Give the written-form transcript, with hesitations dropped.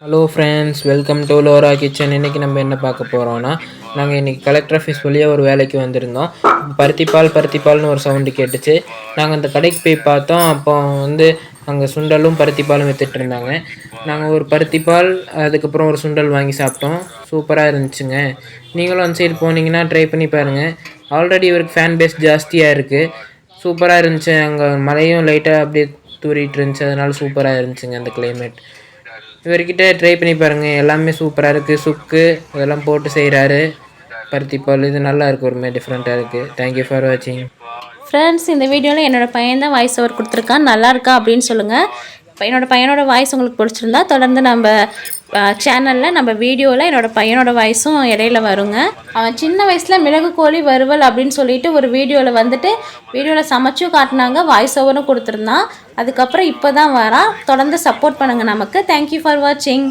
Hello friends, welcome to Lola kitchen. இன்றைக்கி நம்ம என்ன பார்க்க போகிறோன்னா, நாங்கள் இன்றைக்கி கலெக்டர் ஆஃபீஸ் வழியாக ஒரு வேலைக்கு வந்திருந்தோம். பருத்திப்பால்னு ஒரு சவுண்டு கேட்டுச்சு. நாங்கள் அந்த கடைக்கு போய் பார்த்தோம். அப்போ அங்கே சுண்டலும் பருத்திப்பாலும் விற்றுட்டு இருந்தாங்க. நாங்கள் ஒரு பருத்திப்பால், அதுக்கப்புறம் ஒரு சுண்டல் வாங்கி சாப்பிட்டோம். சூப்பராக இருந்துச்சுங்க. நீங்களும் அந்த சைடு போனீங்கன்னா ட்ரை பண்ணி பாருங்கள். ஆல்ரெடி இவருக்கு ஃபேன் பேஸ் ஜாஸ்தியாக இருக்குது. சூப்பராக இருந்துச்சு. அங்கே மழையும் லைட்டாக அப்படியே தூரிட்டு இருந்துச்சு. அதனால சூப்பராக இருந்துச்சுங்க அந்த கிளைமேட். இவர்கிட்ட ட்ரை பண்ணி பாருங்கள். எல்லாமே சூப்பராக இருக்குது. சுக்கு இதெல்லாம் போட்டு செய்கிறாரு. பருத்திப்பால் இது நல்லா இருக்குது. ஒரு மாதிரி டிஃப்ரெண்ட்டாக இருக்குது. தேங்க்யூ ஃபார் வாட்சிங். ஃப்ரெண்ட்ஸ், இந்த வீடியோவில் என்னோடய பையன் தான் வாய்ஸ் ஓவர் கொடுத்துருக்கான். நல்லா இருக்கா அப்படின்னு சொல்லுங்கள். என்னோடய பையனோட வாய்ஸ் உங்களுக்கு பிடிச்சிருந்தா தொடர்ந்து நம்ம சேனலில் நம்ம வீடியோவில் என்னோடய பையனோட வாய்ஸும் இடையில வருங்க. அவன் சின்ன வயசில் மிளகு கோழி வறுவல் அப்படின்னு சொல்லிட்டு ஒரு வீடியோவில் சமைச்சும் காட்டினாங்க, வாய்ஸ் ஓவரும் கொடுத்துருந்தான். அதுக்கப்புறம் இப்போ தான் வரான். தொடர்ந்து சப்போர்ட் பண்ணுங்கள் நமக்கு. தேங்க்யூ ஃபார் வாட்சிங்.